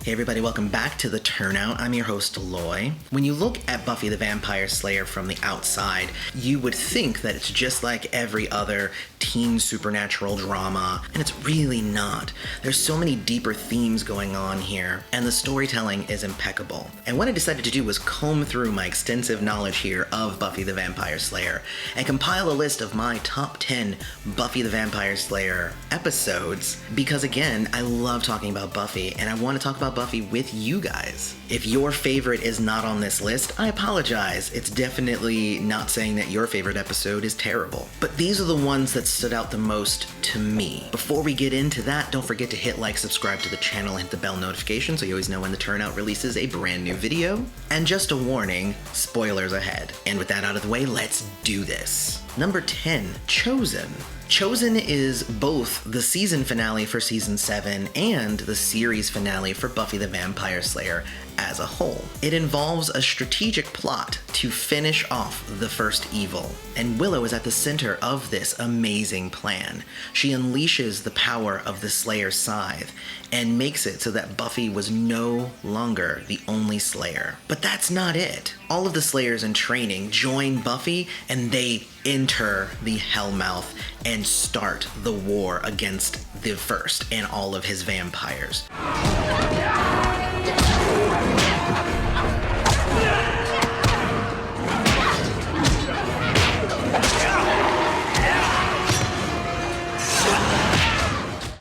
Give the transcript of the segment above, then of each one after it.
Hey everybody, welcome back to the Turnout. I'm your host, Eloy. When you look at Buffy the Vampire Slayer from the outside, you would think that it's just like every other teen supernatural drama, and it's really not. There's so many deeper themes going on here, and the storytelling is impeccable. And what I decided to do was comb through my extensive knowledge here of Buffy the Vampire Slayer and compile a list of my top 10 Buffy the Vampire Slayer episodes, because again, I love talking about Buffy, and I want to talk about Buffy with you guys. If your favorite is not on this list, I apologize. It's definitely not saying that your favorite episode is terrible. But these are the ones that stood out the most to me. Before we get into that, don't forget to hit like, subscribe to the channel, and hit the bell notification so you always know when the Turnout releases a brand new video. And just a warning, spoilers ahead. And with that out of the way, let's do this. Number 10, Chosen. Chosen is both the season finale for season 7 and the series finale for Buffy the Vampire Slayer as a whole. It involves a strategic plot to finish off the first evil, and Willow is at the center of this amazing plan. She unleashes the power of the Slayer's scythe and makes it so that Buffy was no longer the only Slayer. But that's not it. All of the Slayers in training join Buffy and they enter the Hellmouth and start the war against the First and all of his vampires.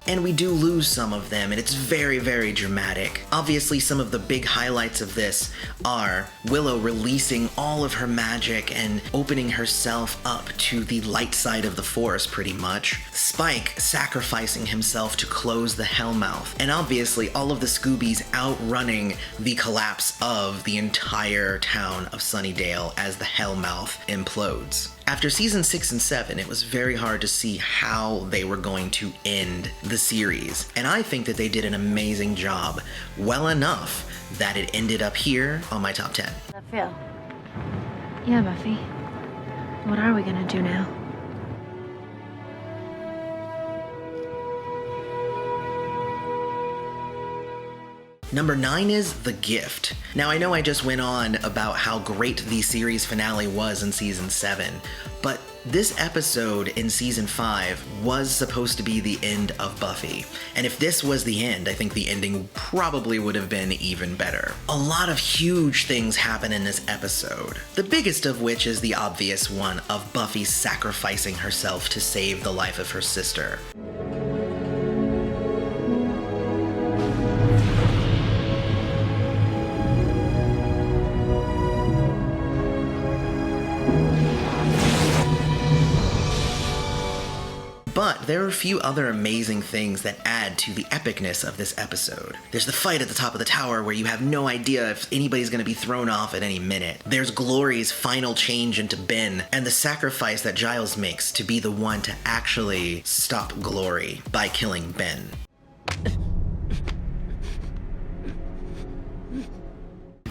And we do lose some of them, and it's very, very dramatic. Obviously, some of the big highlights of this are Willow releasing all of her magic and opening herself up to the light side of the Force, pretty much. Spike sacrificing himself to close the Hellmouth. And obviously, all of the Scoobies outrunning the collapse of the entire town of Sunnydale as the Hellmouth implodes. After season 6 and 7, it was very hard to see how they were going to end the series, and I think that they did an amazing job, well enough that it ended up here on my top 10. Phil. Yeah, Buffy. What are we gonna do now? Number 9 is The Gift. Now, I know I just went on about how great the series finale was in season 7, but this episode in season 5 was supposed to be the end of Buffy. And if this was the end, I think the ending probably would have been even better. A lot of huge things happen in this episode. The biggest of which is the obvious one of Buffy sacrificing herself to save the life of her sister. But there are a few other amazing things that add to the epicness of this episode. There's the fight at the top of the tower where you have no idea if anybody's going to be thrown off at any minute. There's Glory's final change into Ben, and the sacrifice that Giles makes to be the one to actually stop Glory by killing Ben.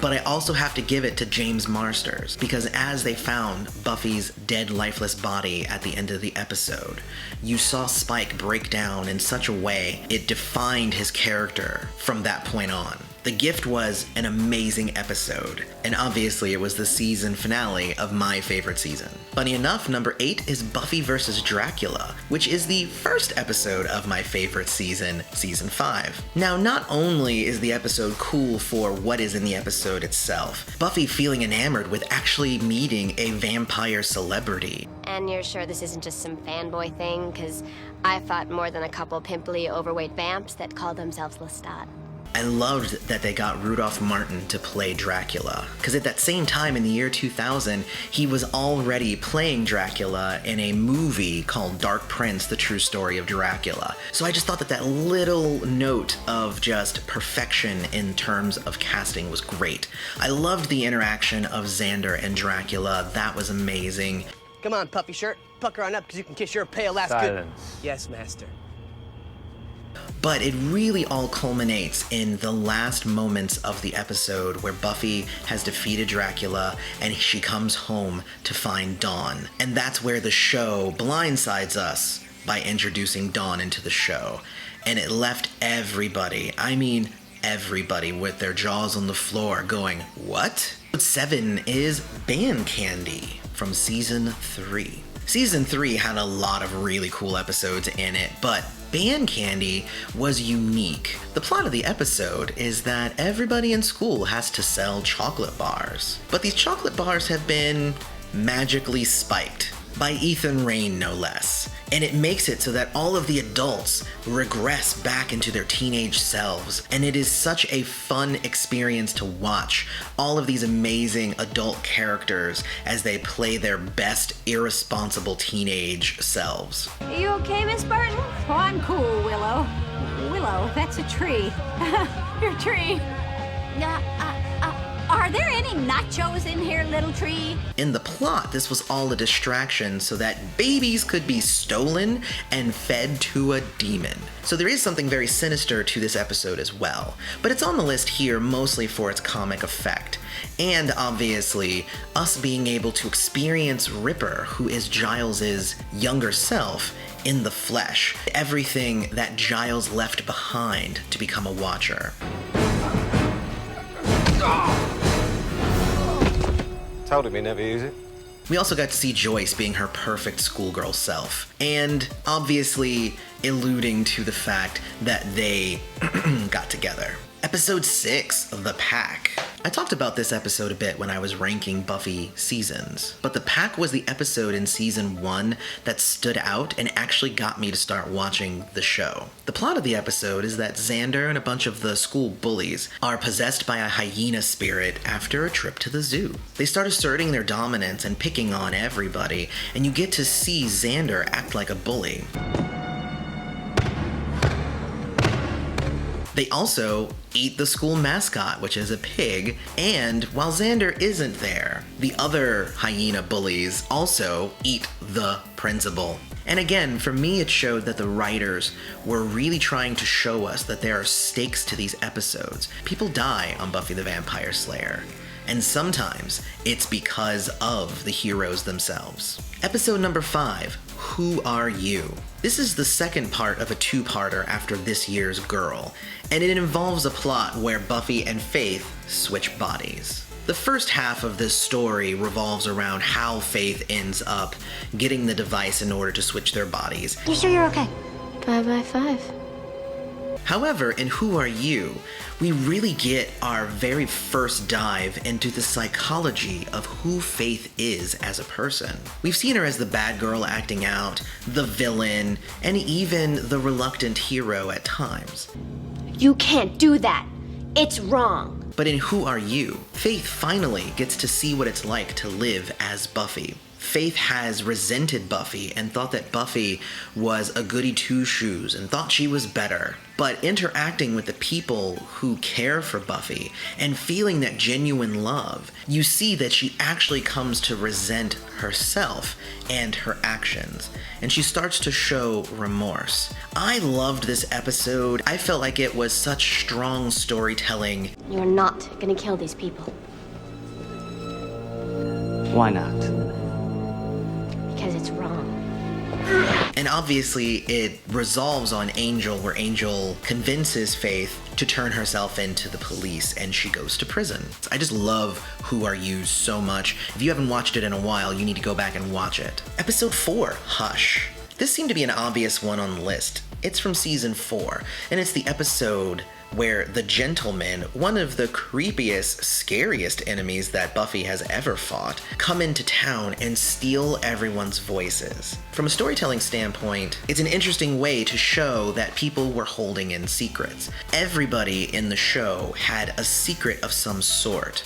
But I also have to give it to James Marsters, because as they found Buffy's dead, lifeless body at the end of the episode, you saw Spike break down in such a way it defined his character from that point on. The Gift was an amazing episode, and obviously it was the season finale of my favorite season. Funny enough, number 8 is Buffy vs. Dracula, which is the first episode of my favorite season, season 5. Now, not only is the episode cool for what is in the episode itself, Buffy feeling enamored with actually meeting a vampire celebrity. And you're sure this isn't just some fanboy thing? Because I fought more than a couple pimply, overweight vamps that call themselves Lestat. I loved that they got Rudolph Martin to play Dracula, because at that same time in the year 2000, he was already playing Dracula in a movie called Dark Prince, The True Story of Dracula. So I just thought that that little note of just perfection in terms of casting was great. I loved the interaction of Xander and Dracula. That was amazing. Come on, puffy shirt. Pucker on up, because you can kiss your pale ass good. Yes, master. But it really all culminates in the last moments of the episode where Buffy has defeated Dracula and she comes home to find Dawn. And that's where the show blindsides us by introducing Dawn into the show. And it left everybody, I mean everybody with their jaws on the floor going, what? Episode 7 is Band Candy from Season 3. Season 3 had a lot of really cool episodes in it, but Band Candy was unique. The plot of the episode is that everybody in school has to sell chocolate bars. But these chocolate bars have been magically spiked by Ethan Rayne, no less. And it makes it so that all of the adults regress back into their teenage selves. And it is such a fun experience to watch all of these amazing adult characters as they play their best irresponsible teenage selves. Are you okay, Miss Barton? Oh, I'm cool, Willow. Willow, that's a tree. Your tree. Are there any nachos in here, little tree? In the plot, this was all a distraction so that babies could be stolen and fed to a demon. So there is something very sinister to this episode as well, but it's on the list here mostly for its comic effect. And obviously, us being able to experience Ripper, who is Giles's younger self, in the flesh. Everything that Giles left behind to become a Watcher. Told him he'd never use it. We also got to see Joyce being her perfect schoolgirl self, and obviously alluding to the fact that they got together. Episode 6, The Pack. I talked about this episode a bit when I was ranking Buffy seasons, but The Pack was the episode in season 1 that stood out and actually got me to start watching the show. The plot of the episode is that Xander and a bunch of the school bullies are possessed by a hyena spirit after a trip to the zoo. They start asserting their dominance and picking on everybody, and you get to see Xander act like a bully. They also eat the school mascot, which is a pig, and while Xander isn't there, the other hyena bullies also eat the principal. And again, for me, it showed that the writers were really trying to show us that there are stakes to these episodes. People die on Buffy the Vampire Slayer, and sometimes it's because of the heroes themselves. Episode number 5, Who Are You? This is the second part of a two-parter after this year's Girl, and it involves a plot where Buffy and Faith switch bodies. The first half of this story revolves around how Faith ends up getting the device in order to switch their bodies. You sure you're okay? 5 by 5. However, in Who Are You, we really get our very first dive into the psychology of who Faith is as a person. We've seen her as the bad girl acting out, the villain, and even the reluctant hero at times. You can't do that. It's wrong. But in Who Are You, Faith finally gets to see what it's like to live as Buffy. Faith has resented Buffy and thought that Buffy was a goody two-shoes and thought she was better. But interacting with the people who care for Buffy and feeling that genuine love, you see that she actually comes to resent herself and her actions, and she starts to show remorse. I loved this episode. I felt like it was such strong storytelling. You're not gonna kill these people. Why not? Because it's wrong. And obviously it resolves on Angel, where Angel convinces Faith to turn herself into the police and she goes to prison. I just love Who Are You so much. If you haven't watched it in a while, you need to go back and watch it. Episode 4, Hush. This seemed to be an obvious one on the list. It's from season 4, and it's the episode where the Gentlemen, one of the creepiest, scariest enemies that Buffy has ever fought, come into town and steal everyone's voices. From a storytelling standpoint, it's an interesting way to show that people were holding in secrets. Everybody in the show had a secret of some sort,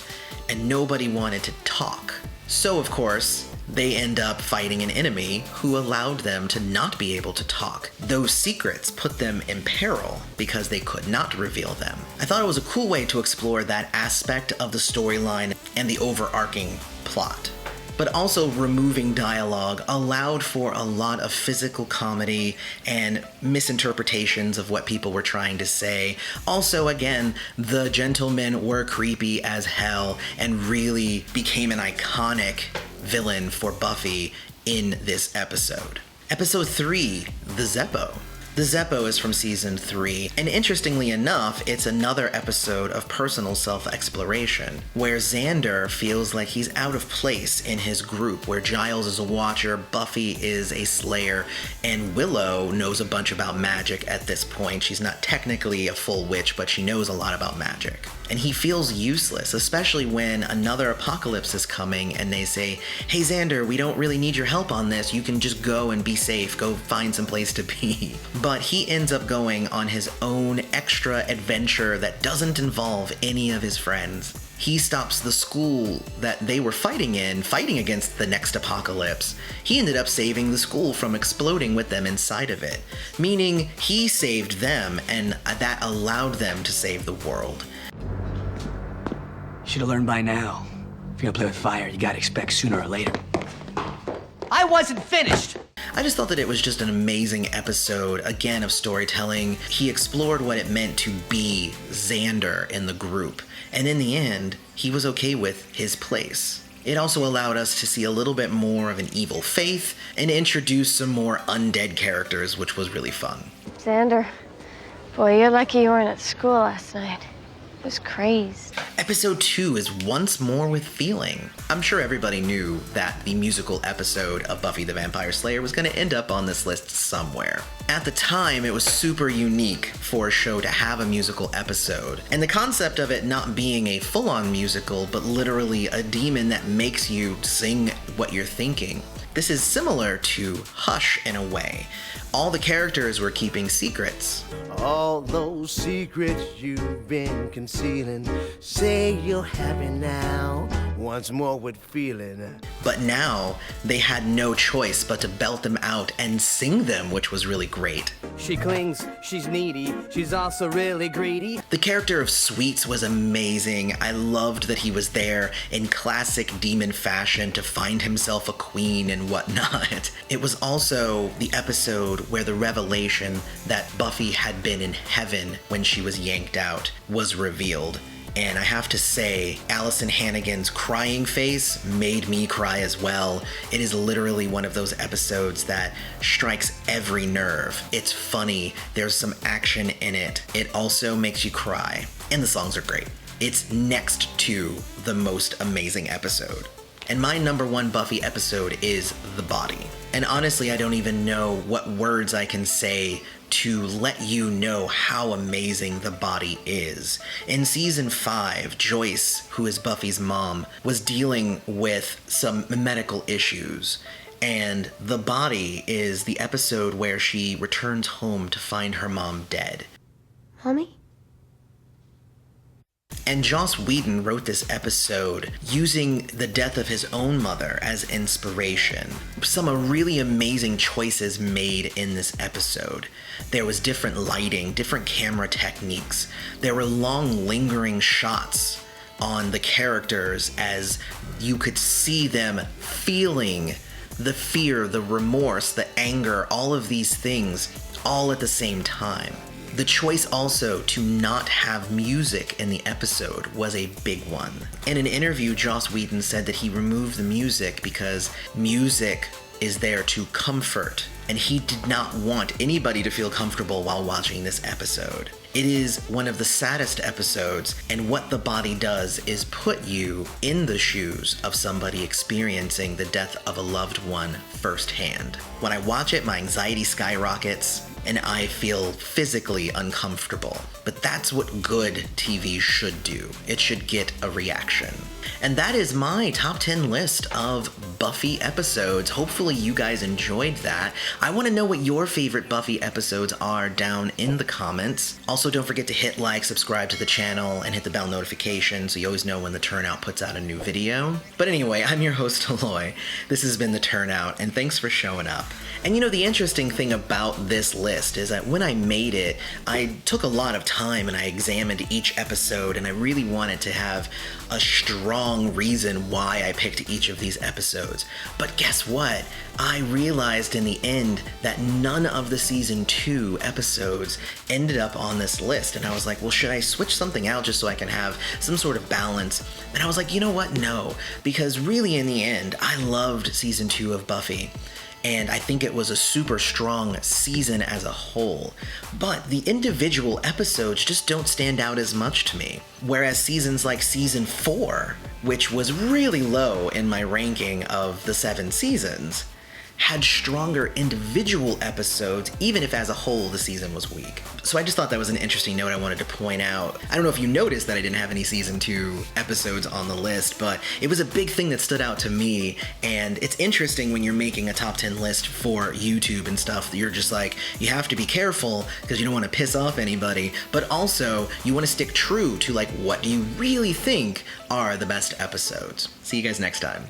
and nobody wanted to talk. So, of course, they end up fighting an enemy who allowed them to not be able to talk. Those secrets put them in peril because they could not reveal them. I thought it was a cool way to explore that aspect of the storyline and the overarching plot. But also removing dialogue allowed for a lot of physical comedy and misinterpretations of what people were trying to say. Also, again, the Gentlemen were creepy as hell and really became an iconic villain for Buffy in this episode. Episode 3, The Zeppo. The Zeppo is from season 3, and interestingly enough, it's another episode of personal self-exploration, where Xander feels like he's out of place in his group, where Giles is a Watcher, Buffy is a Slayer, and Willow knows a bunch about magic at this point. She's not technically a full witch, but she knows a lot about magic. And he feels useless, especially when another apocalypse is coming and they say, hey Xander, we don't really need your help on this, you can just go and be safe, go find some place to be. But he ends up going on his own extra adventure that doesn't involve any of his friends. He stops the school that they were fighting against the next apocalypse. He ended up saving the school from exploding with them inside of it, meaning he saved them and that allowed them to save the world. Should have learned by now. If you're gonna play with fire, you gotta expect sooner or later. I wasn't finished! I just thought that it was just an amazing episode, again, of storytelling. He explored what it meant to be Xander in the group, and in the end, he was okay with his place. It also allowed us to see a little bit more of an evil faith and introduce some more undead characters, which was really fun. Xander, boy, you're lucky you weren't at school last night. It was crazed. Episode 2 is Once More with Feeling. I'm sure everybody knew that the musical episode of Buffy the Vampire Slayer was going to end up on this list somewhere. At the time, it was super unique for a show to have a musical episode, and the concept of it not being a full-on musical, but literally a demon that makes you sing what you're thinking. This is similar to Hush in a way. All the characters were keeping secrets. All those secrets you've been concealing, say you're happy now, once more with feeling. But now, they had no choice but to belt them out and sing them, which was really great. She clings, she's needy, she's also really greedy. The character of Sweets was amazing. I loved that he was there in classic demon fashion to find himself a queen and whatnot. It was also the episode where the revelation that Buffy had been in heaven when she was yanked out was revealed. And I have to say, Allison Hannigan's crying face made me cry as well. It is literally one of those episodes that strikes every nerve. It's funny, there's some action in it. It also makes you cry, and the songs are great. It's next to the most amazing episode. And my number one Buffy episode is The Body. And honestly, I don't even know what words I can say to let you know how amazing The Body is. In season 5, Joyce, who is Buffy's mom, was dealing with some medical issues. And The Body is the episode where she returns home to find her mom dead. Mommy? And Joss Whedon wrote this episode using the death of his own mother as inspiration. Some really amazing choices made in this episode. There was different lighting, different camera techniques. There were long lingering shots on the characters as you could see them feeling the fear, the remorse, the anger, all of these things all at the same time. The choice also to not have music in the episode was a big one. In an interview, Joss Whedon said that he removed the music because music is there to comfort, and he did not want anybody to feel comfortable while watching this episode. It is one of the saddest episodes, and what The Body does is put you in the shoes of somebody experiencing the death of a loved one firsthand. When I watch it, my anxiety skyrockets, and I feel physically uncomfortable. But that's what good TV should do. It should get a reaction. And that is my top 10 list of Buffy episodes. Hopefully you guys enjoyed that. I want to know what your favorite Buffy episodes are down in the comments. Also, don't forget to hit like, subscribe to the channel, and hit the bell notification so you always know when the Turnout puts out a new video. But anyway, I'm your host, Eloy. This has been the Turnout, and thanks for showing up. And you know, the interesting thing about this list is that when I made it, I took a lot of time and I examined each episode, and I really wanted to have a strong reason why I picked each of these episodes. But guess what? I realized in the end that none of the season 2 episodes ended up on this list, and I was like, well, should I switch something out just so I can have some sort of balance? And I was like, you know what? No, because really in the end, I loved season 2 of Buffy. and I think it was a super strong season as a whole. But the individual episodes just don't stand out as much to me. Whereas seasons like season 4, which was really low in my ranking of the 7 seasons, had stronger individual episodes, even if as a whole the season was weak. So I just thought that was an interesting note I wanted to point out. I don't know if you noticed that I didn't have any season 2 episodes on the list, but it was a big thing that stood out to me, and it's interesting when you're making a top 10 list for YouTube and stuff, that you're just like, you have to be careful because you don't want to piss off anybody, but also you want to stick true to like, what do you really think are the best episodes? See you guys next time.